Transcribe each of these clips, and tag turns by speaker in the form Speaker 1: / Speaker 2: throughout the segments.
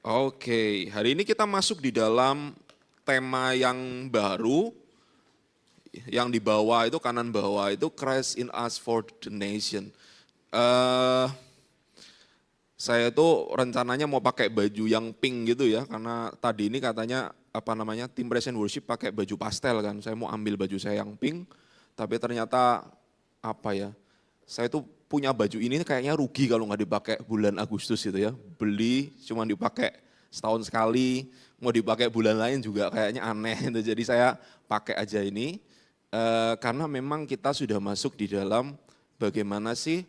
Speaker 1: Oke, hari ini kita masuk di dalam tema yang baru, yang di bawah itu, kanan bawah itu Christ in us for the nation. Saya tuh rencananya mau pakai baju yang pink gitu ya, karena tadi ini katanya tim Praise and Worship pakai baju pastel kan. Saya mau ambil baju saya yang pink, tapi ternyata saya tuh punya baju ini kayaknya rugi kalau nggak dipakai bulan Agustus gitu ya. Beli cuma dipakai setahun sekali, mau dipakai bulan lain juga kayaknya aneh. Jadi saya pakai aja ini, karena memang kita sudah masuk di dalam bagaimana sih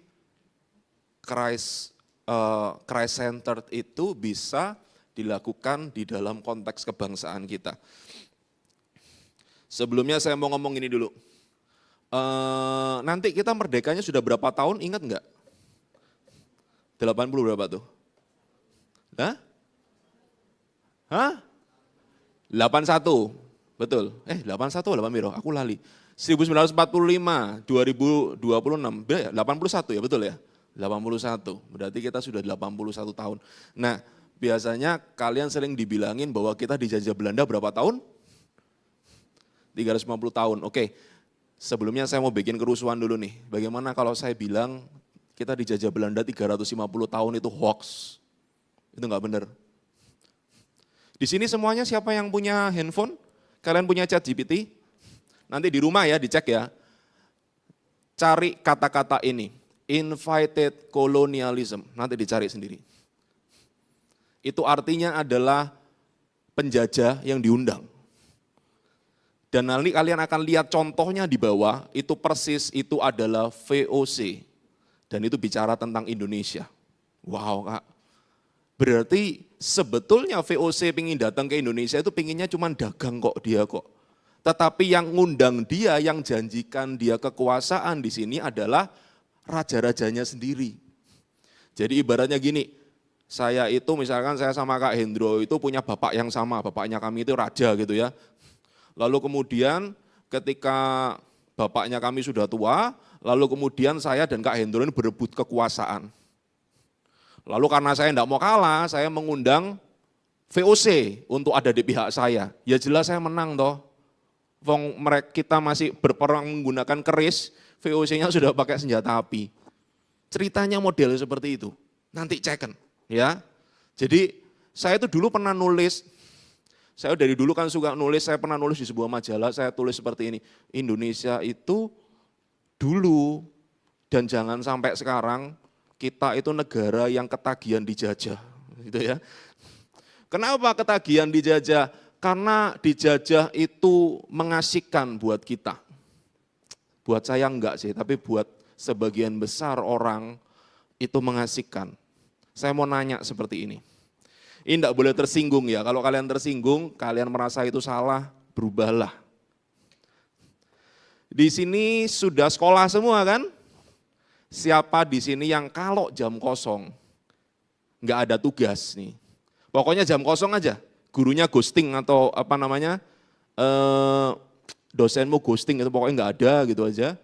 Speaker 1: Christ centered itu bisa dilakukan di dalam konteks kebangsaan kita. Sebelumnya saya mau ngomong ini dulu. Nanti kita merdekanya sudah berapa tahun, ingat enggak? 80 berapa tuh? Hah? 81, betul. 81 8 Miro, aku lali. 1945, 2026, 81 ya betul ya? 81, berarti kita sudah 81 tahun. Nah, biasanya kalian sering dibilangin bahwa kita dijajah Belanda berapa tahun? 350 tahun, oke. Sebelumnya saya mau bikin kerusuhan dulu nih. Bagaimana kalau saya bilang kita dijajah Belanda 350 tahun itu hoax? Itu enggak benar. Di sini semuanya siapa yang punya handphone? Kalian punya ChatGPT? Nanti di rumah ya, dicek ya. Cari kata-kata ini. Invited colonialism, nanti dicari sendiri. Itu artinya adalah penjajah yang diundang. Dan nanti kalian akan lihat contohnya di bawah, itu persis itu adalah VOC. Dan itu bicara tentang Indonesia. Wow Kak, berarti sebetulnya VOC pingin datang ke Indonesia itu pinginnya cuma dagang kok dia kok. Tetapi yang ngundang dia, yang janjikan dia kekuasaan di sini adalah raja-rajanya sendiri. Jadi ibaratnya gini, saya itu misalkan saya sama Kak Hendro itu punya bapak yang sama, bapaknya kami itu raja gitu ya. Lalu kemudian ketika bapaknya kami sudah tua, lalu kemudian saya dan Kak Hendro ini berebut kekuasaan. Lalu karena saya tidak mau kalah, saya mengundang VOC untuk ada di pihak saya. Ya jelas saya menang toh. Kita masih berperang menggunakan keris, VOC-nya sudah pakai senjata api. Ceritanya model seperti itu. Nanti ceken ya. Jadi saya itu dulu pernah nulis, saya dari dulu kan suka nulis, saya pernah nulis di sebuah majalah, saya tulis seperti ini. Indonesia itu dulu dan jangan sampai sekarang kita itu negara yang ketagihan dijajah, gitu ya. Kenapa ketagihan dijajah? Karena dijajah itu mengasihkan buat kita. Buat saya enggak sih, tapi buat sebagian besar orang itu mengasihkan. Saya mau nanya seperti ini. Ini enggak boleh tersinggung ya, kalau kalian tersinggung, kalian merasa itu salah, berubahlah. Di sini sudah sekolah semua kan? Siapa di sini yang kalau jam kosong, enggak ada tugas nih. Pokoknya jam kosong aja, gurunya ghosting atau dosenmu ghosting itu pokoknya enggak ada gitu aja.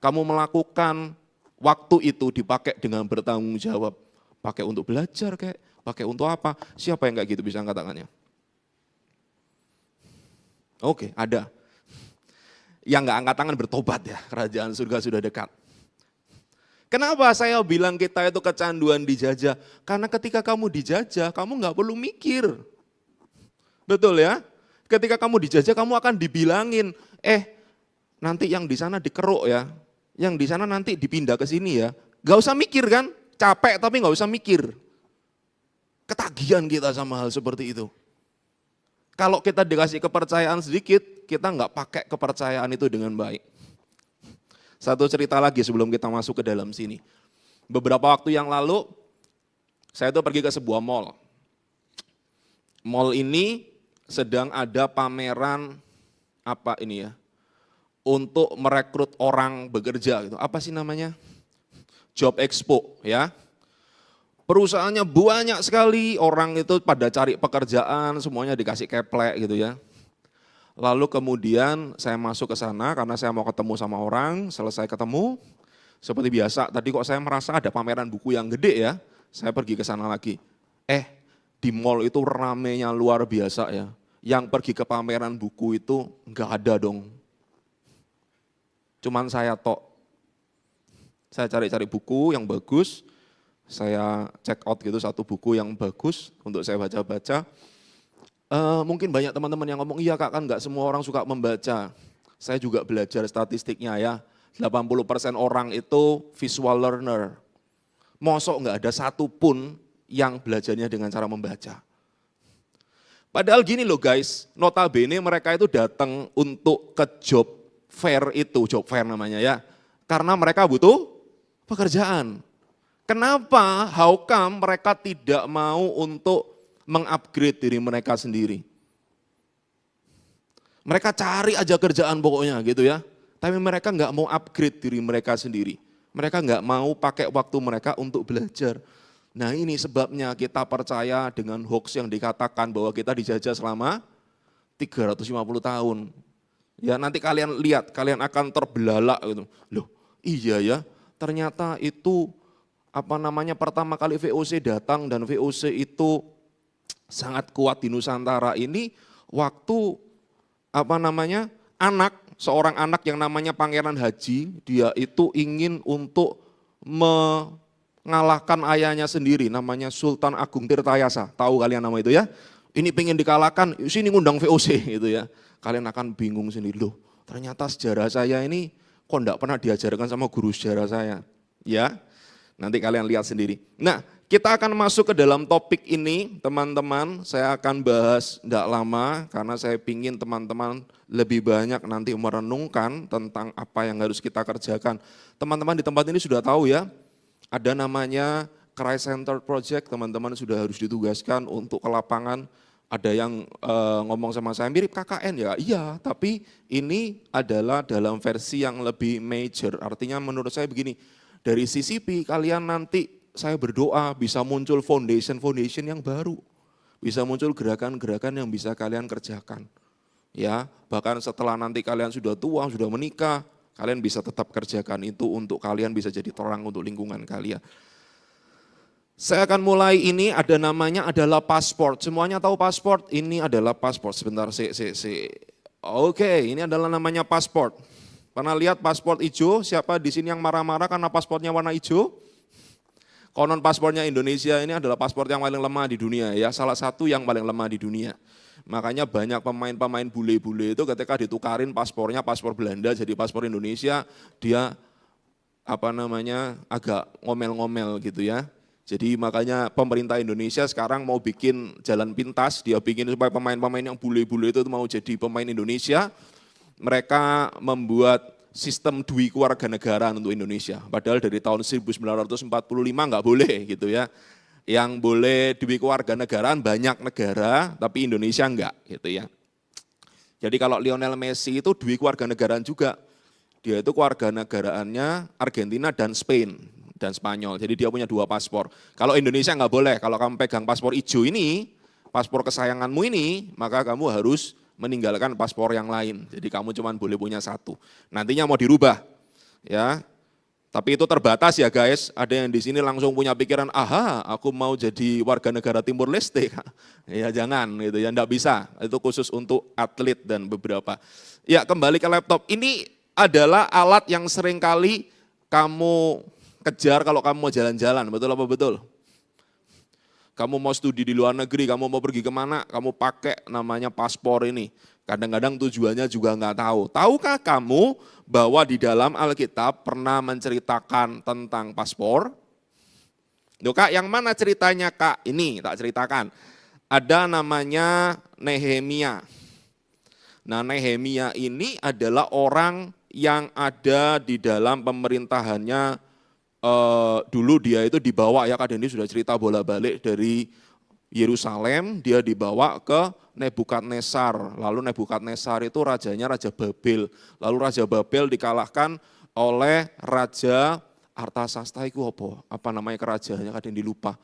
Speaker 1: Kamu melakukan waktu itu dipakai dengan bertanggung jawab. Pakai untuk belajar kayak, pakai untuk apa? Siapa yang enggak gitu bisa angkat tangannya? Oke, ada. Yang enggak angkat tangan bertobat ya, kerajaan surga sudah dekat. Kenapa saya bilang kita itu kecanduan dijajah? Karena ketika kamu dijajah, kamu enggak perlu mikir. Betul ya? Ketika kamu dijajah, kamu akan dibilangin, nanti yang di sana dikeruk ya, yang di sana nanti dipindah ke sini ya. Gak usah mikir kan, capek tapi gak usah mikir. Ketagihan kita sama hal seperti itu. Kalau kita dikasih kepercayaan sedikit, kita gak pakai kepercayaan itu dengan baik. Satu cerita lagi sebelum kita masuk ke dalam sini. Beberapa waktu yang lalu, saya tuh pergi ke sebuah mall. Mall ini sedang ada pameran untuk merekrut orang bekerja gitu. Apa sih namanya? Job Expo ya. Perusahaannya banyak sekali, orang itu pada cari pekerjaan, semuanya dikasih keplek gitu ya. Lalu kemudian saya masuk ke sana karena saya mau ketemu sama orang, selesai ketemu, seperti biasa tadi kok saya merasa ada pameran buku yang gede ya, saya pergi ke sana lagi. Di mall itu ramenya luar biasa ya. Yang pergi ke pameran buku itu enggak ada dong. Cuman saya tok. Saya cari-cari buku yang bagus, saya check out gitu satu buku yang bagus untuk saya baca-baca. Mungkin banyak teman-teman yang ngomong, iya kak kan enggak semua orang suka membaca. Saya juga belajar statistiknya ya, 80% orang itu visual learner. Mosok enggak ada satupun yang belajarnya dengan cara membaca. Padahal gini loh guys, notabene mereka itu datang untuk ke job fair itu, job fair namanya ya. Karena mereka butuh pekerjaan. Kenapa? How come mereka tidak mau untuk mengupgrade diri mereka sendiri? Mereka cari aja kerjaan pokoknya gitu ya. Tapi mereka nggak mau upgrade diri mereka sendiri. Mereka nggak mau pakai waktu mereka untuk belajar. Nah ini sebabnya kita percaya dengan hoax yang dikatakan bahwa kita dijajah selama 350 tahun. Ya nanti kalian lihat, kalian akan terbelalak gitu. Loh iya ya, ternyata itu pertama kali VOC datang dan VOC itu sangat kuat di Nusantara ini waktu seorang anak yang namanya Pangeran Haji, dia itu ingin untuk mengalahkan ayahnya sendiri, namanya Sultan Agung Tirtayasa. Tahu kalian nama itu ya? Ini pengen dikalahkan, sini ngundang VOC gitu ya. Kalian akan bingung sendiri, loh ternyata sejarah saya ini kok enggak pernah diajarkan sama guru sejarah saya. Ya, nanti kalian lihat sendiri. Nah, kita akan masuk ke dalam topik ini teman-teman. Saya akan bahas enggak lama karena saya ingin teman-teman lebih banyak nanti merenungkan tentang apa yang harus kita kerjakan. Teman-teman di tempat ini sudah tahu ya, ada namanya Christ Center Project, teman-teman sudah harus ditugaskan untuk ke lapangan. Ada yang ngomong sama saya, mirip KKN ya? Iya, tapi ini adalah dalam versi yang lebih major. Artinya menurut saya begini, dari CCP kalian nanti saya berdoa bisa muncul foundation yang baru. Bisa muncul gerakan-gerakan yang bisa kalian kerjakan. Ya, bahkan setelah nanti kalian sudah tua, sudah menikah, kalian bisa tetap kerjakan itu untuk kalian bisa jadi terang untuk lingkungan kalian. Saya akan mulai ini adalah pasport. Semuanya tahu pasport? Ini adalah pasport. Sebentar, Oke, ini adalah namanya pasport. Pernah lihat pasport hijau? Siapa di sini yang marah-marah karena pasportnya warna hijau? Konon paspornya Indonesia ini adalah paspor yang paling lemah di dunia ya, salah satu yang paling lemah di dunia. Makanya banyak pemain-pemain bule-bule itu ketika ditukarin paspornya paspor Belanda jadi paspor Indonesia, dia agak ngomel-ngomel gitu ya. Jadi makanya pemerintah Indonesia sekarang mau bikin jalan pintas, dia bikin supaya pemain-pemain yang bule-bule itu mau jadi pemain Indonesia. Mereka membuat sistem dui kewarganegaraan untuk Indonesia. Padahal dari tahun 1945 nggak boleh gitu ya. Yang boleh dui kewarganegaraan banyak negara, tapi Indonesia enggak gitu ya. Jadi kalau Lionel Messi itu dui kewarganegaraan juga. Dia itu kewarganegaraannya Argentina dan Spain dan Spanyol. Jadi dia punya 2 paspor. Kalau Indonesia nggak boleh. Kalau kamu pegang paspor hijau ini, paspor kesayanganmu ini, maka kamu harus meninggalkan paspor yang lain. Jadi kamu cuma boleh punya 1. Nantinya mau dirubah. Ya. Tapi itu terbatas ya guys. Ada yang di sini langsung punya pikiran, "Aha, aku mau jadi warga negara Timur Leste." Ya jangan gitu ya, enggak bisa. Itu khusus untuk atlet dan beberapa. Ya, kembali ke laptop. Ini adalah alat yang sering kali kamu kejar kalau kamu mau jalan-jalan. Betul apa betul? Kamu mau studi di luar negeri, kamu mau pergi kemana, kamu pakai namanya paspor ini. Kadang-kadang tujuannya juga nggak tahu. Tahukah kamu bahwa di dalam Alkitab pernah menceritakan tentang paspor? Loh Kak, yang mana ceritanya Kak? Ini tak ceritakan. Ada namanya Nehemia. Nah Nehemia ini adalah orang yang ada di dalam pemerintahannya. Dulu dia itu dibawa ya, Kak Dendi sudah cerita bolak-balik dari Yerusalem, dia dibawa ke Nebukadnezar. Lalu Nebukadnezar itu rajanya Raja Babel. Lalu Raja Babel dikalahkan oleh Raja Artasasta itu apa namanya kerajaannya, Kak Dendi lupa.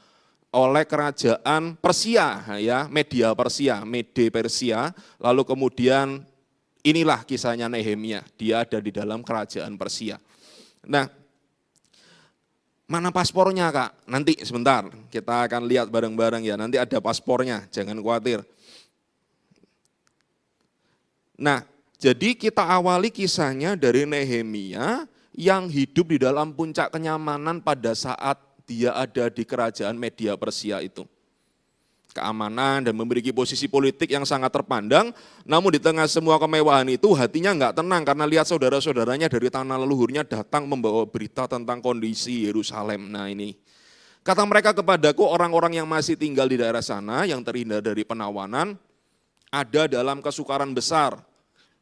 Speaker 1: Oleh kerajaan Persia ya, Media Persia, Mede Persia. Lalu kemudian inilah kisahnya Nehemia, dia ada di dalam kerajaan Persia. Nah, Mana paspornya Kak? Nanti sebentar, kita akan lihat bareng-bareng ya, nanti ada paspornya, jangan khawatir. Nah, jadi kita awali kisahnya dari Nehemia yang hidup di dalam puncak kenyamanan pada saat dia ada di kerajaan Media Persia itu. Keamanan dan memiliki posisi politik yang sangat terpandang, namun di tengah semua kemewahan itu hatinya enggak tenang karena lihat saudara-saudaranya dari tanah leluhurnya datang membawa berita tentang kondisi Yerusalem. Nah ini, kata mereka kepadaku, orang-orang yang masih tinggal di daerah sana yang terhindar dari penawanan, ada dalam kesukaran besar.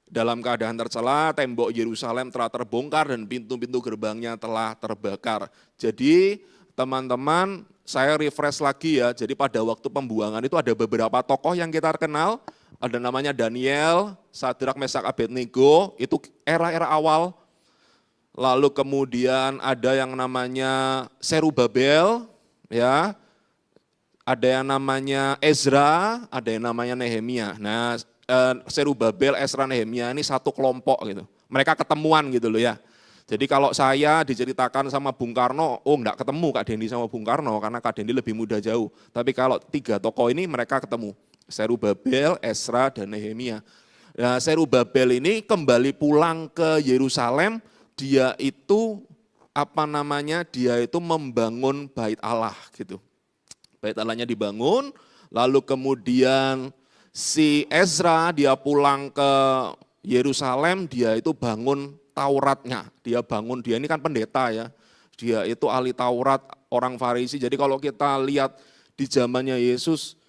Speaker 1: Dalam keadaan tercela, tembok Yerusalem telah terbongkar dan pintu-pintu gerbangnya telah terbakar. Jadi teman-teman, saya refresh lagi ya, jadi pada waktu pembuangan itu ada beberapa tokoh yang kita kenal, ada namanya Daniel, Sadrak, Mesak, Abednego, itu era-era awal. Lalu kemudian ada yang namanya Serubabel, ya, ada yang namanya Ezra, ada yang namanya Nehemia. Nah, Serubabel, Ezra, Nehemia ini satu kelompok gitu. Mereka ketemuan gitu loh ya. Jadi kalau saya diceritakan sama Bung Karno, oh enggak ketemu Kak Dendi sama Bung Karno karena Kak Dendi lebih muda jauh. Tapi kalau tiga tokoh ini mereka ketemu, Serubabel, Ezra, dan Nehemia. Nah, Serubabel ini kembali pulang ke Yerusalem, dia itu dia itu membangun bait Allah gitu. Bait Allahnya dibangun, lalu kemudian si Ezra dia pulang ke Yerusalem, dia itu bangun Tauratnya, dia ini kan pendeta ya, dia itu ahli Taurat, orang Farisi. Jadi kalau kita lihat di zamannya Yesus,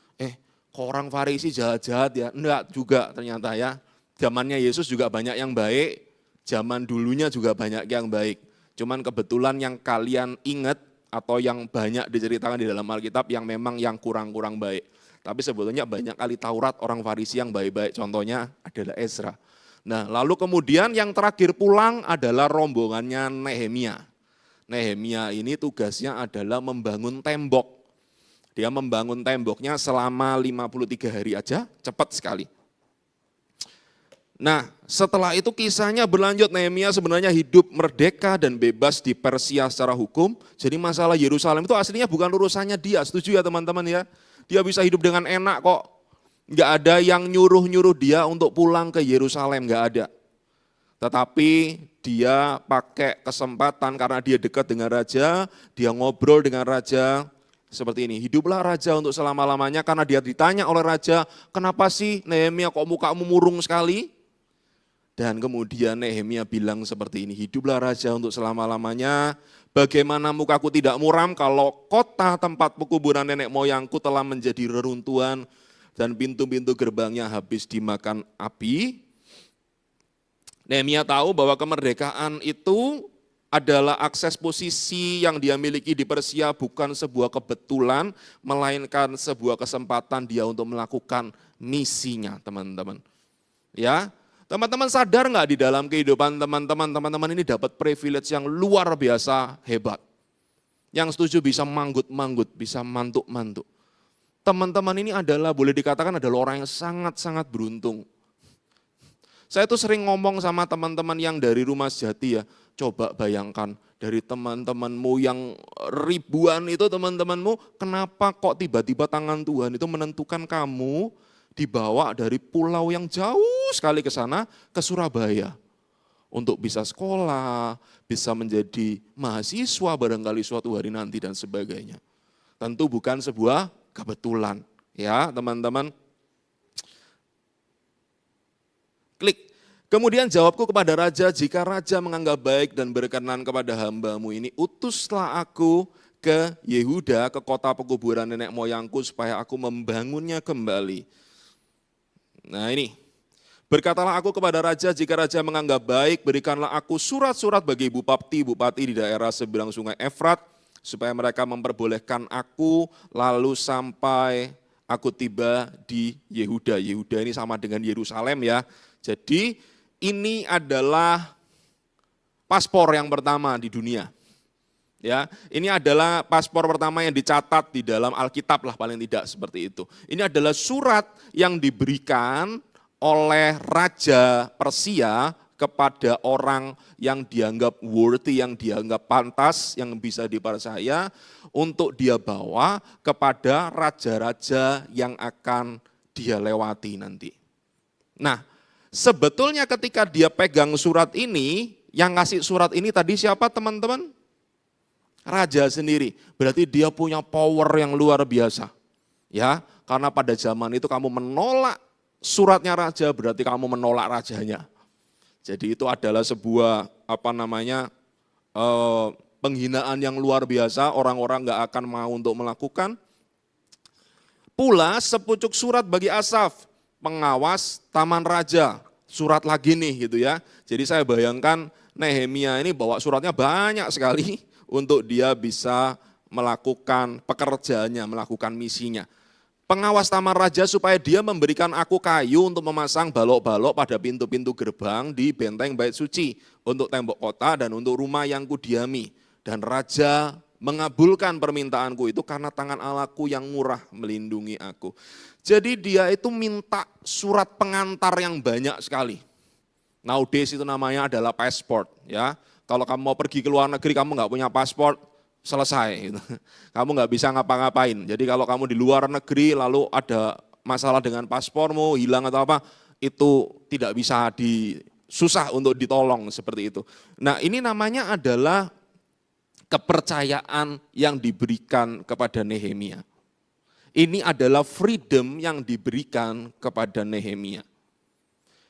Speaker 1: kok orang Farisi jahat-jahat ya? Enggak juga ternyata ya, zamannya Yesus juga banyak yang baik, zaman dulunya juga banyak yang baik. Cuman kebetulan yang kalian ingat atau yang banyak diceritakan di dalam Alkitab yang memang yang kurang-kurang baik. Tapi sebetulnya banyak ahli Taurat, orang Farisi yang baik-baik, contohnya adalah Ezra. Nah, lalu kemudian yang terakhir pulang adalah rombongannya Nehemia. Nehemia ini tugasnya adalah membangun tembok. Dia membangun temboknya selama 53 hari aja, cepat sekali. Nah, setelah itu kisahnya berlanjut, Nehemia sebenarnya hidup merdeka dan bebas di Persia secara hukum. Jadi masalah Yerusalem itu aslinya bukan urusannya dia, setuju ya teman-teman ya. Dia bisa hidup dengan enak kok. Enggak ada yang nyuruh-nyuruh dia untuk pulang ke Yerusalem, enggak ada. Tetapi dia pakai kesempatan karena dia dekat dengan raja, dia ngobrol dengan raja seperti ini. Hiduplah raja untuk selama-lamanya karena dia ditanya oleh raja, kenapa sih Nehemia kok mukamu murung sekali? Dan kemudian Nehemia bilang seperti ini, hiduplah raja untuk selama-lamanya, bagaimana mukaku tidak muram kalau kota tempat pekuburan nenek moyangku telah menjadi reruntuhan, dan pintu-pintu gerbangnya habis dimakan api. Nehemia tahu bahwa kemerdekaan itu adalah akses posisi yang dia miliki di Persia bukan sebuah kebetulan, melainkan sebuah kesempatan dia untuk melakukan misinya, teman-teman. Ya, teman-teman sadar nggak di dalam kehidupan teman-teman ini dapat privilege yang luar biasa hebat. Yang setuju bisa manggut-manggut, bisa mantuk-mantuk. Teman-teman ini adalah, boleh dikatakan adalah orang yang sangat-sangat beruntung. Saya tuh sering ngomong sama teman-teman yang dari Rumah Sejati ya, coba bayangkan dari teman-temanmu yang ribuan itu teman-temanmu, kenapa kok tiba-tiba tangan Tuhan itu menentukan kamu dibawa dari pulau yang jauh sekali ke sana, ke Surabaya. Untuk bisa sekolah, bisa menjadi mahasiswa barangkali suatu hari nanti dan sebagainya. Tentu bukan sebuah kebetulan, ya teman-teman. Klik. Kemudian jawabku kepada raja, jika raja menganggap baik dan berkenan kepada hambamu ini, utuslah aku ke Yehuda, ke kota pekuburan nenek moyangku, supaya aku membangunnya kembali. Nah ini, berkatalah aku kepada raja, jika raja menganggap baik, berikanlah aku surat-surat bagi bupati di daerah seberang sungai Efrat, supaya mereka memperbolehkan aku lalu sampai aku tiba di Yehuda. Yehuda ini sama dengan Yerusalem ya. Jadi ini adalah paspor yang pertama di dunia. Ya, ini adalah paspor pertama yang dicatat di dalam Alkitab lah paling tidak seperti itu. Ini adalah surat yang diberikan oleh Raja Persia kepada orang yang dianggap worthy, yang dianggap pantas, yang bisa dipercaya untuk dia bawa kepada raja-raja yang akan dia lewati nanti. Nah, sebetulnya ketika dia pegang surat ini, yang ngasih surat ini tadi siapa teman-teman? Raja sendiri. Berarti dia punya power yang luar biasa. Ya, karena pada zaman itu kamu menolak suratnya raja, berarti kamu menolak rajanya. Jadi itu adalah sebuah penghinaan yang luar biasa, orang-orang gak akan mau untuk melakukan. Pula sepucuk surat bagi Asaf, pengawas taman raja, surat lagi nih gitu ya. Jadi saya bayangkan Nehemia ini bawa suratnya banyak sekali untuk dia bisa melakukan pekerjaannya, melakukan misinya. Pengawas taman raja supaya dia memberikan aku kayu untuk memasang balok-balok pada pintu-pintu gerbang di benteng bait suci, untuk tembok kota dan untuk rumah yang kudiami. Dan raja mengabulkan permintaanku itu karena tangan Allahku yang murah melindungi aku. Jadi dia itu minta surat pengantar yang banyak sekali. Nowadays itu namanya adalah passport ya. Kalau kamu mau pergi ke luar negeri kamu nggak punya paspor, selesai. Gitu. Kamu nggak bisa ngapa-ngapain. Jadi kalau kamu di luar negeri lalu ada masalah dengan paspormu, hilang atau apa, itu tidak bisa susah untuk ditolong seperti itu. Nah ini namanya adalah kepercayaan yang diberikan kepada Nehemia. Ini adalah freedom yang diberikan kepada Nehemia.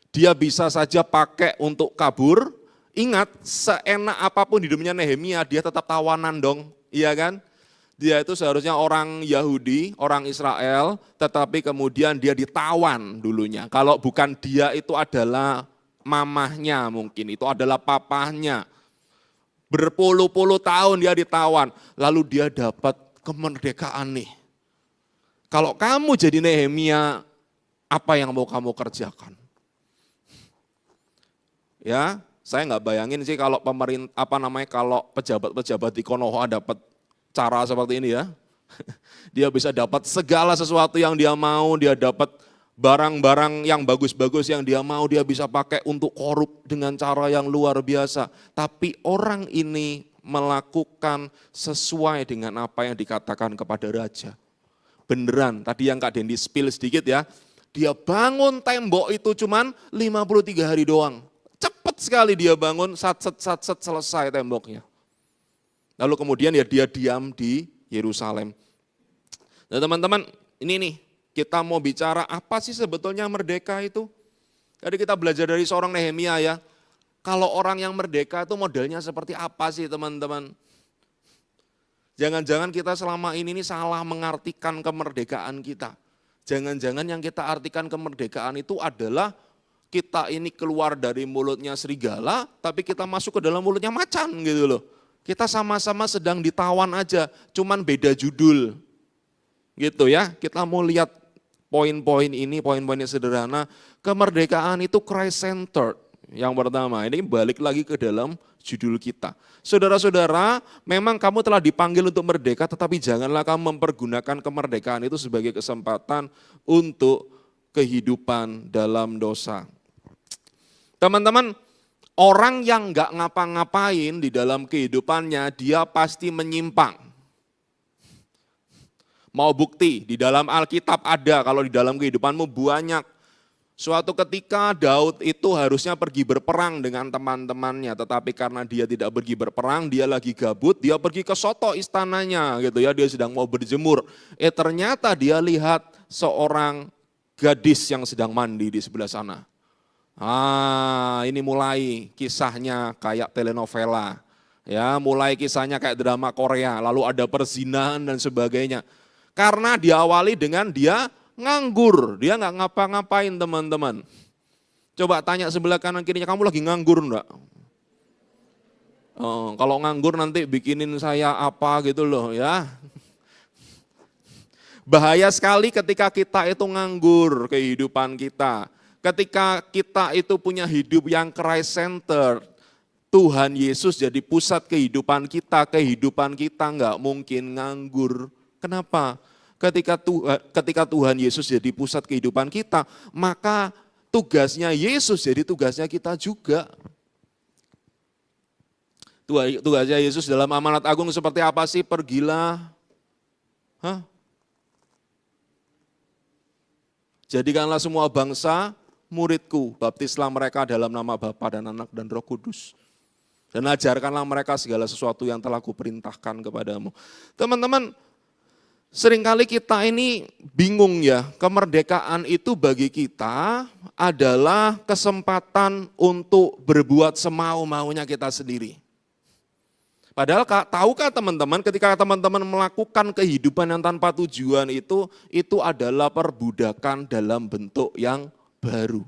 Speaker 1: Dia bisa saja pakai untuk kabur. Ingat, seenak apapun hidupnya Nehemia, dia tetap tawanan dong, iya kan? Dia itu seharusnya orang Yahudi, orang Israel, tetapi kemudian dia ditawan dulunya. Kalau bukan dia itu adalah mamahnya mungkin, itu adalah papahnya. Berpuluh-puluh tahun dia ditawan, lalu dia dapat kemerdekaan nih. Kalau kamu jadi Nehemia, apa yang mau kamu kerjakan? Ya, saya nggak bayangin sih kalau kalau pejabat-pejabat di Konoha dapat cara seperti ini ya. Dia bisa dapat segala sesuatu yang dia mau, dia dapat barang-barang yang bagus-bagus yang dia mau, dia bisa pakai untuk korup dengan cara yang luar biasa. Tapi orang ini melakukan sesuai dengan apa yang dikatakan kepada raja. Beneran, tadi yang Kak Dendi spill sedikit ya, dia bangun tembok itu cuman 53 hari doang. Cepat sekali dia bangun, sat selesai temboknya. Lalu kemudian ya dia diam di Yerusalem. Nah teman-teman, ini nih, kita mau bicara apa sih sebetulnya merdeka itu? Tadi kita belajar dari seorang Nehemia ya. Kalau orang yang merdeka itu modelnya seperti apa sih teman-teman? Jangan-jangan kita selama ini salah mengartikan kemerdekaan kita. Jangan-jangan yang kita artikan kemerdekaan itu adalah kita ini keluar dari mulutnya serigala, tapi kita masuk ke dalam mulutnya macan gitu loh. Kita sama-sama sedang ditawan aja, cuman beda judul. Gitu ya, kita mau lihat poin-poin ini, poin-poinnya sederhana. Kemerdekaan itu Christ-centered. Yang pertama, ini balik lagi ke dalam judul kita. Saudara-saudara, memang kamu telah dipanggil untuk merdeka, tetapi janganlah kamu mempergunakan kemerdekaan itu sebagai kesempatan untuk kehidupan dalam dosa. Teman-teman, orang yang nggak ngapa-ngapain di dalam kehidupannya, dia pasti menyimpang. Mau bukti, di dalam Alkitab ada, kalau di dalam kehidupanmu banyak. Suatu ketika Daud itu harusnya pergi berperang dengan teman-temannya, tetapi karena dia tidak pergi berperang, dia lagi gabut, dia pergi ke soto istananya gitu ya, dia sedang mau berjemur. Ternyata dia lihat seorang gadis yang sedang mandi di sebelah sana. Ini mulai kisahnya kayak telenovela, ya, mulai kisahnya kayak drama Korea, lalu ada perzinahan dan sebagainya. Karena diawali dengan dia nganggur, dia nggak ngapa-ngapain teman-teman. Coba tanya sebelah kanan kirinya, kamu lagi nganggur enggak? Kalau nganggur nanti bikinin saya apa gitu loh ya. Bahaya sekali ketika kita itu nganggur kehidupan kita. Ketika kita itu punya hidup yang Christ-centered, Tuhan Yesus jadi pusat kehidupan kita nggak mungkin nganggur. Kenapa? Ketika Tuhan Yesus jadi pusat kehidupan kita, maka tugasnya Yesus jadi tugasnya kita juga. Tugasnya Yesus dalam amanat agung seperti apa sih? Pergilah. Jadikanlah semua bangsa muridku, baptislah mereka dalam nama Bapa dan Anak dan Roh Kudus. Dan ajarkanlah mereka segala sesuatu yang telah kuperintahkan kepadamu. Teman-teman, seringkali kita ini bingung ya, kemerdekaan itu bagi kita adalah kesempatan untuk berbuat semau-maunya kita sendiri. Padahal tahukah teman-teman ketika teman-teman melakukan kehidupan yang tanpa tujuan itu adalah perbudakan dalam bentuk yang baru.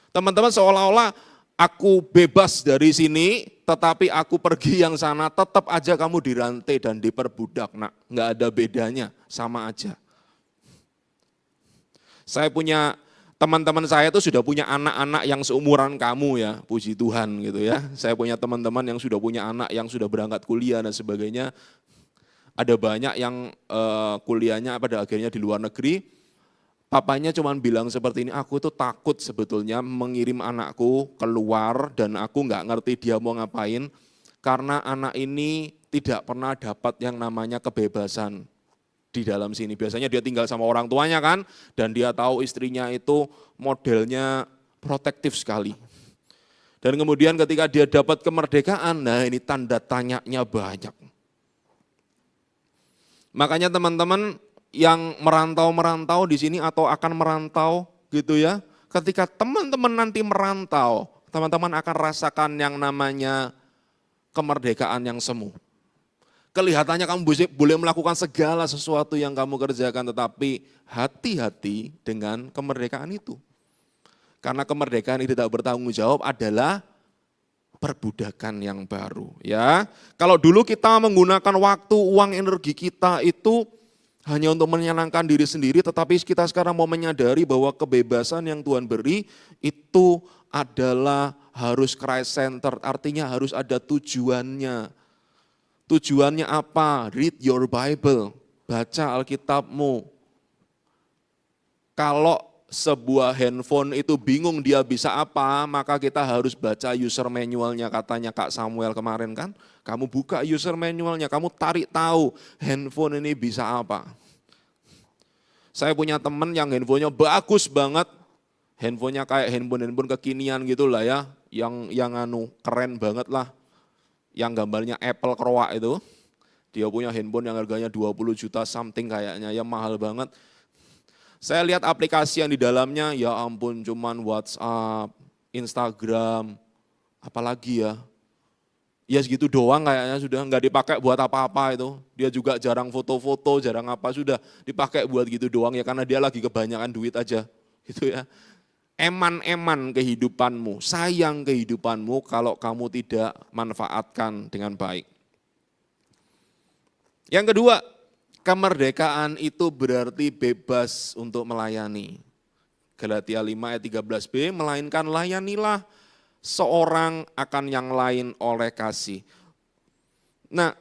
Speaker 1: Teman-teman seolah-olah aku bebas dari sini tetapi aku pergi yang sana tetap aja kamu dirantai dan diperbudak. Nah, enggak ada bedanya, sama aja. Teman-teman saya itu sudah punya anak-anak yang seumuran kamu ya, puji Tuhan gitu ya. Saya punya teman-teman yang sudah punya anak yang sudah berangkat kuliah dan sebagainya. Ada banyak yang kuliahnya pada akhirnya di luar negeri. Papanya cuma bilang seperti ini, aku itu takut sebetulnya mengirim anakku keluar dan aku nggak ngerti dia mau ngapain. Karena anak ini tidak pernah dapat yang namanya kebebasan di dalam sini. Biasanya dia tinggal sama orang tuanya kan, dan dia tahu istrinya itu modelnya protektif sekali. Dan kemudian ketika dia dapat kemerdekaan, nah ini tanda tanyanya banyak. Makanya teman-teman yang merantau-merantau di sini atau akan merantau gitu ya, ketika teman-teman nanti merantau, teman-teman akan rasakan yang namanya kemerdekaan yang semu. Kelihatannya kamu boleh melakukan segala sesuatu yang kamu kerjakan, tetapi hati-hati dengan kemerdekaan itu. Karena kemerdekaan yang tidak bertanggung jawab adalah perbudakan yang baru. Ya, kalau dulu kita menggunakan waktu, uang, energi kita itu hanya untuk menyenangkan diri sendiri, tetapi kita sekarang mau menyadari bahwa kebebasan yang Tuhan beri itu adalah harus Christ center, artinya harus ada tujuannya. Tujuannya apa? Read your Bible, baca Alkitabmu. Kalau sebuah handphone itu bingung dia bisa apa, maka kita harus baca user manualnya, katanya Kak Samuel kemarin kan. Kamu buka user manualnya, kamu tarik tahu handphone ini bisa apa. Saya punya teman yang handphonenya bagus banget, handphonenya kayak handphone kekinian gitu lah ya, yang keren banget lah. Yang gambarnya Apple keroak itu, dia punya handphone yang harganya 20 juta something kayaknya, yang mahal banget. Saya lihat aplikasi yang di dalamnya, ya ampun cuman WhatsApp, Instagram, apalagi ya. Ya segitu doang kayaknya, sudah nggak dipakai buat apa-apa itu. Dia juga jarang foto-foto, jarang apa, sudah dipakai buat gitu doang ya karena dia lagi kebanyakan duit aja gitu ya. Eman-eman kehidupanmu, sayang kehidupanmu kalau kamu tidak manfaatkan dengan baik. Yang kedua, kemerdekaan itu berarti bebas untuk melayani. Galatia 5 ayat 13b, melainkan layanilah seorang akan yang lain oleh kasih. Nah,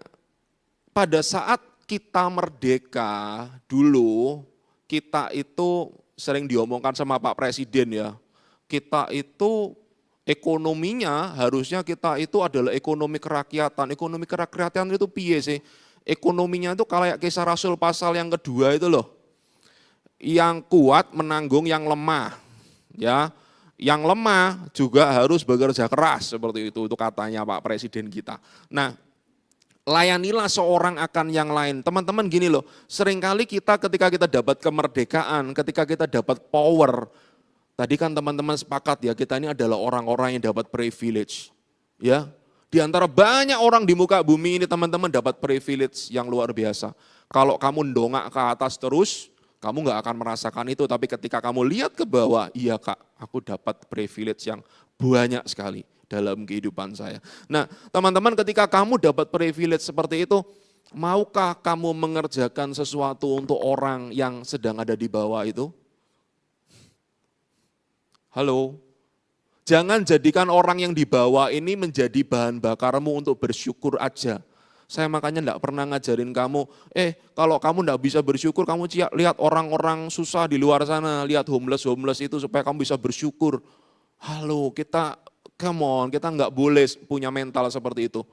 Speaker 1: pada saat kita merdeka dulu, kita itu sering diomongkan sama Pak Presiden ya, kita itu ekonominya harusnya kita itu adalah ekonomi kerakyatan. Ekonomi kerakyatan itu piye sih? Ekonominya itu kayak Kisah Rasul pasal yang kedua itu loh. Yang kuat menanggung yang lemah. Ya, yang lemah juga harus bekerja keras seperti itu katanya Pak Presiden kita. Nah, layanilah seorang akan yang lain. Teman-teman gini loh, seringkali kita ketika kita dapat kemerdekaan, ketika kita dapat power, tadi kan teman-teman sepakat ya, kita ini adalah orang-orang yang dapat privilege. Ya, di antara banyak orang di muka bumi ini teman-teman dapat privilege yang luar biasa. Kalau kamu ndongak ke atas terus, kamu nggak akan merasakan itu, tapi ketika kamu lihat ke bawah, iya Kak, aku dapat privilege yang banyak sekali dalam kehidupan saya. Nah, teman-teman ketika kamu dapat privilege seperti itu, maukah kamu mengerjakan sesuatu untuk orang yang sedang ada di bawah itu? Halo? Jangan jadikan orang yang di bawah ini menjadi bahan bakarmu untuk bersyukur aja. Saya makanya enggak pernah ngajarin kamu, kalau kamu enggak bisa bersyukur, kamu lihat orang-orang susah di luar sana, lihat homeless itu supaya kamu bisa bersyukur. Halo, come on, kita enggak boleh punya mental seperti itu.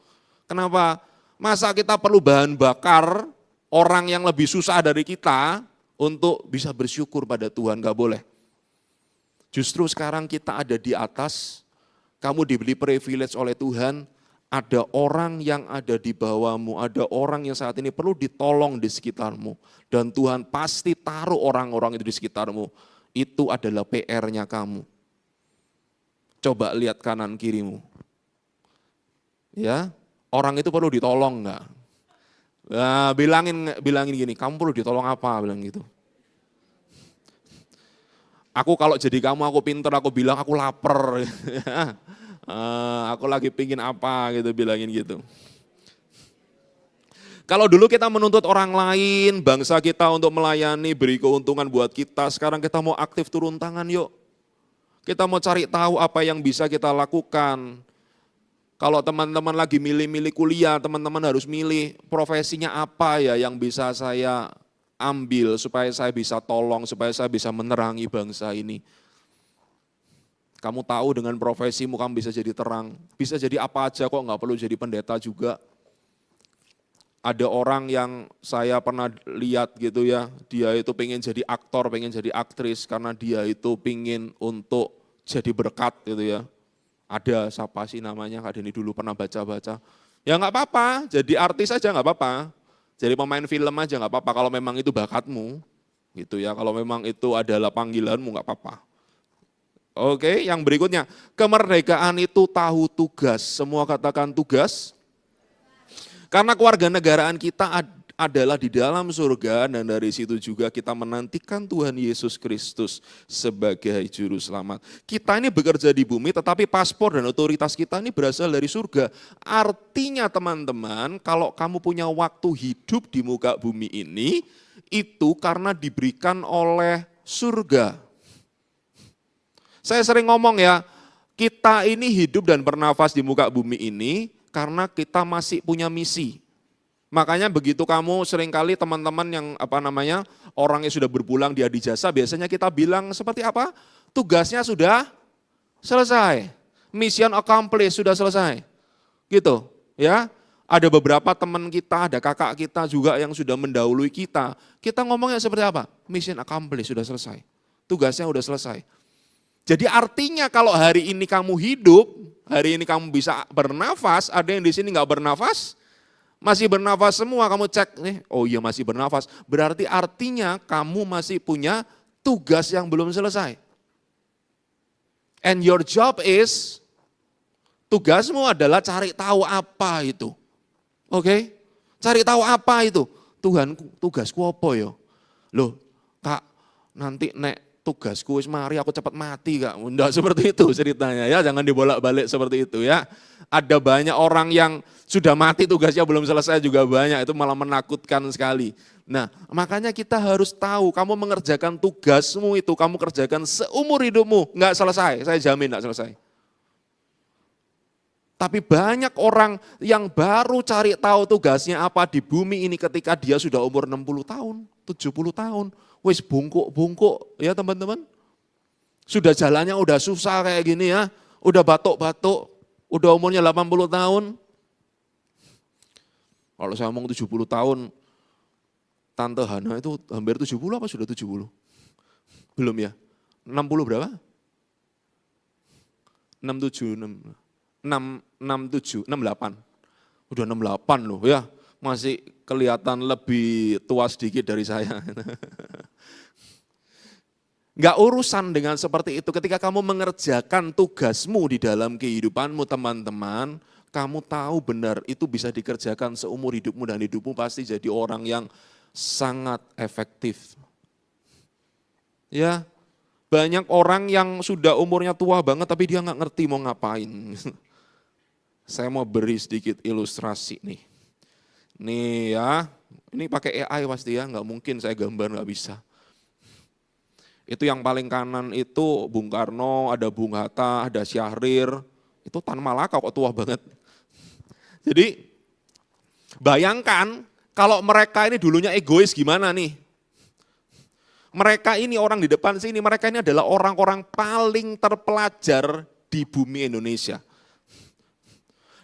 Speaker 1: Kenapa? Masa kita perlu bahan bakar orang yang lebih susah dari kita untuk bisa bersyukur pada Tuhan, enggak boleh. Justru sekarang kita ada di atas, kamu diberi privilege oleh Tuhan, ada orang yang ada di bawahmu, ada orang yang saat ini perlu ditolong di sekitarmu. Dan Tuhan pasti taruh orang-orang itu di sekitarmu. Itu adalah PR-nya kamu. Coba lihat kanan kirimu. Ya, orang itu perlu ditolong enggak? Nah, bilangin gini, kamu perlu ditolong apa? Bilang gitu. Aku kalau jadi kamu, aku pinter, aku bilang aku lapar. Aku lagi pingin apa gitu, bilangin gitu. Kalau dulu kita menuntut orang lain, bangsa kita untuk melayani, beri keuntungan buat kita, sekarang kita mau aktif turun tangan yuk. Kita mau cari tahu apa yang bisa kita lakukan. Kalau teman-teman lagi milih-milih kuliah, teman-teman harus milih profesinya apa ya yang bisa saya ambil supaya saya bisa tolong, supaya saya bisa menerangi bangsa ini. Kamu tahu dengan profesimu kamu bisa jadi terang, bisa jadi apa aja kok, nggak perlu jadi pendeta juga. Ada orang yang saya pernah lihat gitu ya, dia itu pengen jadi aktor, pengen jadi aktris karena dia itu pengen untuk jadi berkat gitu ya. Ada siapa sih namanya, Kak Denny dulu pernah baca-baca. Ya nggak apa-apa, jadi artis aja nggak apa-apa. Jadi pemain film aja nggak apa-apa kalau memang itu bakatmu, gitu ya. Kalau memang itu adalah panggilanmu nggak apa-apa. Oke, yang berikutnya, kemerdekaan itu tahu tugas. Semua katakan tugas. Karena kewarganegaraan kita adalah di dalam surga dan dari situ juga kita menantikan Tuhan Yesus Kristus sebagai juru selamat. Kita ini bekerja di bumi tetapi paspor dan otoritas kita ini berasal dari surga. Artinya teman-teman, kalau kamu punya waktu hidup di muka bumi ini, itu karena diberikan oleh surga. Saya sering ngomong ya, kita ini hidup dan bernafas di muka bumi ini karena kita masih punya misi. Makanya begitu kamu seringkali teman-teman yang orang yang sudah berpulang di adijasa, biasanya kita bilang seperti apa? Tugasnya sudah selesai. Mission accomplished, sudah selesai. Gitu, ya. Ada beberapa teman kita, ada kakak kita juga yang sudah mendahului kita. Kita ngomongnya seperti apa? Mission accomplished, sudah selesai. Tugasnya sudah selesai. Jadi artinya kalau hari ini kamu hidup, hari ini kamu bisa bernafas, ada yang di sini nggak bernafas, masih bernafas semua, kamu cek nih, oh iya masih bernafas, berarti artinya kamu masih punya tugas yang belum selesai. And your job is, tugasmu adalah cari tahu apa itu. Oke? Cari tahu apa itu. Tuhan, tugasku apa ya? Loh, Kak, nanti tugasku wis mari aku cepat mati Kak. Enggak seperti itu ceritanya ya, jangan dibolak-balik seperti itu ya. Ada banyak orang yang sudah mati tugasnya belum selesai juga banyak, itu malah menakutkan sekali. Nah, makanya kita harus tahu, kamu mengerjakan tugasmu itu, kamu kerjakan seumur hidupmu, enggak selesai, saya jamin enggak selesai. Tapi banyak orang yang baru cari tahu tugasnya apa di bumi ini ketika dia sudah umur 60 tahun, 70 tahun. Wis bungkuk-bungkuk ya teman-teman. Sudah jalannya udah susah kayak gini ya, udah batuk-batuk, udah umurnya 80 tahun. Kalau saya ngomong 70 tahun, Tante Hana itu hampir 70 apa sudah 70? Belum ya? 60 berapa? 67, 68. Udah 68 loh ya, masih kelihatan lebih tua sedikit dari saya. Enggak urusan dengan seperti itu, ketika kamu mengerjakan tugasmu di dalam kehidupanmu teman-teman, kamu tahu benar itu bisa dikerjakan seumur hidupmu dan hidupmu pasti jadi orang yang sangat efektif. Ya, banyak orang yang sudah umurnya tua banget tapi dia nggak ngerti mau ngapain. Saya mau beri sedikit ilustrasi nih. Nih ya, ini pakai AI pasti ya, nggak mungkin saya gambar nggak bisa. Itu yang paling kanan itu Bung Karno, ada Bung Hatta, ada Syahrir, itu Tan Malaka kok tua banget. Jadi Bayangkan kalau mereka ini dulunya egois gimana nih? Mereka ini orang di depan sini, mereka ini adalah orang-orang paling terpelajar di bumi Indonesia.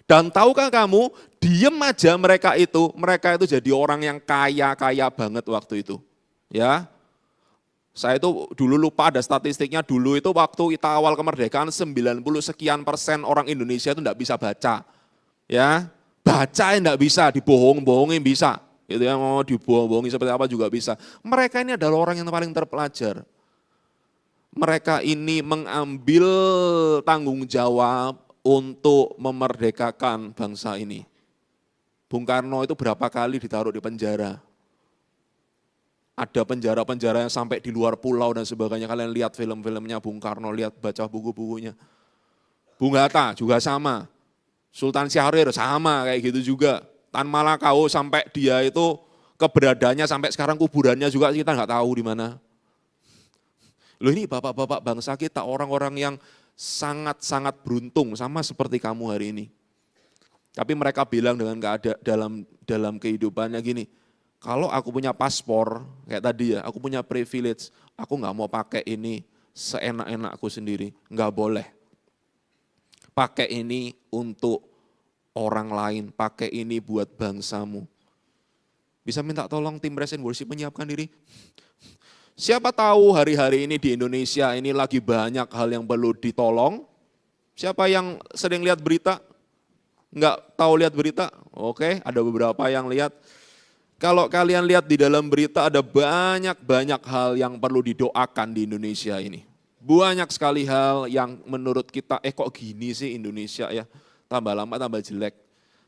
Speaker 1: Dan tahukah kamu, diem aja mereka itu jadi orang yang kaya banget waktu itu. Ya, saya itu dulu lupa ada statistiknya, dulu itu waktu kita awal kemerdekaan 90 sekian persen orang Indonesia itu enggak bisa baca. Ya, baca enggak bisa, dibohong-bohongin bisa. Itu yang mau dibohong-bohongi seperti apa juga bisa. Mereka ini adalah orang yang paling terpelajar. Mereka ini mengambil tanggung jawab untuk memerdekakan bangsa ini. Bung Karno itu berapa kali ditaruh di penjara. Ada penjara-penjara yang sampai di luar pulau dan sebagainya. Kalian lihat film-filmnya Bung Karno, lihat baca buku-bukunya. Bung Hatta juga sama. Sultan Syahrir sama kayak gitu juga. Tan Malakau sampai dia itu keberadaannya sampai sekarang kuburannya juga kita nggak tahu di mana. Loh ini bapak-bapak bangsa kita, orang-orang yang sangat-sangat beruntung sama seperti kamu hari ini. Tapi mereka bilang dengan dalam kehidupannya gini, kalau aku punya paspor kayak tadi ya, aku punya privilege, aku nggak mau pakai ini seenak-enakku sendiri, nggak boleh. Pakai ini untuk orang lain, pakai ini buat bangsamu. Bisa minta tolong tim Praise and Worship menyiapkan diri? Siapa tahu hari-hari ini di Indonesia ini lagi banyak hal yang perlu ditolong. Siapa yang sering lihat berita? Enggak tahu lihat berita? Oke, ada beberapa yang lihat. Kalau kalian lihat di dalam berita ada banyak hal yang perlu didoakan di Indonesia ini. Banyak sekali hal yang menurut kita, kok gini sih Indonesia ya. Tambah lama tambah jelek.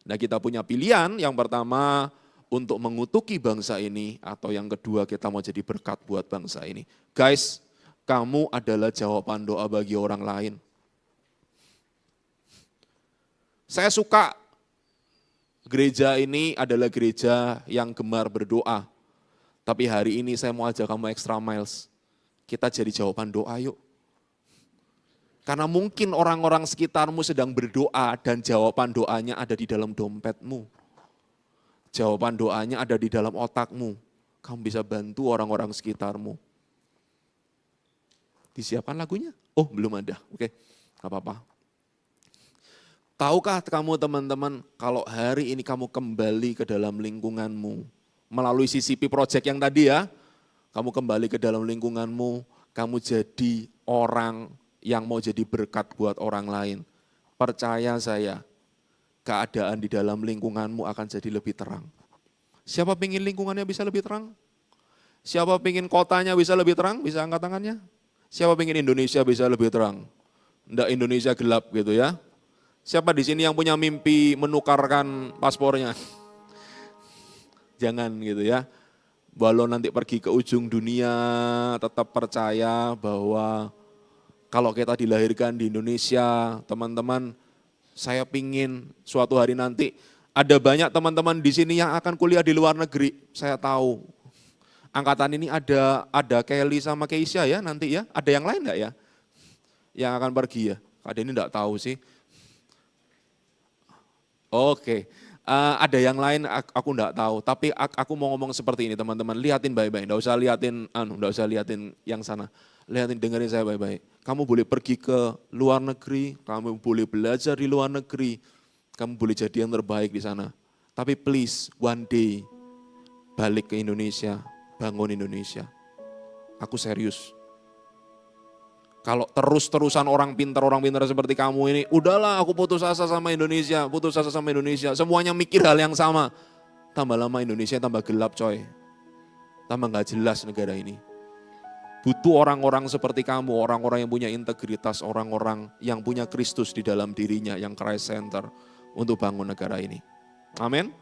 Speaker 1: Nah kita punya pilihan, yang pertama untuk mengutuki bangsa ini, atau yang kedua kita mau jadi berkat buat bangsa ini. Guys, kamu adalah jawaban doa bagi orang lain. Saya suka gereja ini adalah gereja yang gemar berdoa. Tapi hari ini saya mau ajak kamu extra miles. Kita jadi jawaban doa yuk. Karena mungkin orang-orang sekitarmu sedang berdoa dan jawaban doanya ada di dalam dompetmu. Jawaban doanya ada di dalam otakmu. Kamu bisa bantu orang-orang sekitarmu. Disiapkan lagunya? Oh belum ada, oke, gak apa-apa. Tahukah kamu teman-teman, kalau hari ini kamu kembali ke dalam lingkunganmu, melalui CCP Project yang tadi ya, kamu kembali ke dalam lingkunganmu, kamu jadi orang yang mau jadi berkat buat orang lain. Percaya saya, keadaan di dalam lingkunganmu akan jadi lebih terang. Siapa pingin lingkungannya bisa lebih terang? Siapa pingin kotanya bisa lebih terang? Bisa angkat tangannya? Siapa pingin Indonesia bisa lebih terang? Enggak Indonesia gelap gitu ya. Siapa di sini yang punya mimpi menukarkan paspornya? Jangan gitu ya. Walau nanti pergi ke ujung dunia, tetap percaya bahwa kalau kita dilahirkan di Indonesia, teman-teman, saya pingin suatu hari nanti ada banyak teman-teman di sini yang akan kuliah di luar negeri. Saya tahu. Angkatan ini ada Kelly sama Keisha ya nanti ya. Ada yang lain enggak ya? Yang akan pergi ya? Ada ini enggak tahu sih. Oke. Ada yang lain aku enggak tahu, tapi aku mau ngomong seperti ini teman-teman, lihatin baik-baik, enggak usah lihatin yang sana. Lihatin, dengerin saya baik-baik. Kamu boleh pergi ke luar negeri, kamu boleh belajar di luar negeri, kamu boleh jadi yang terbaik di sana. Tapi please, one day, balik ke Indonesia, bangun Indonesia. Aku serius. Kalau terus-terusan orang pintar seperti kamu ini, udahlah aku putus asa sama Indonesia, semuanya mikir hal yang sama. Tambah lama Indonesia tambah gelap coy. Tambah gak jelas negara ini. Butuh orang-orang seperti kamu, orang-orang yang punya integritas, orang-orang yang punya Kristus di dalam dirinya, yang Christ Center untuk bangun negara ini. Amin.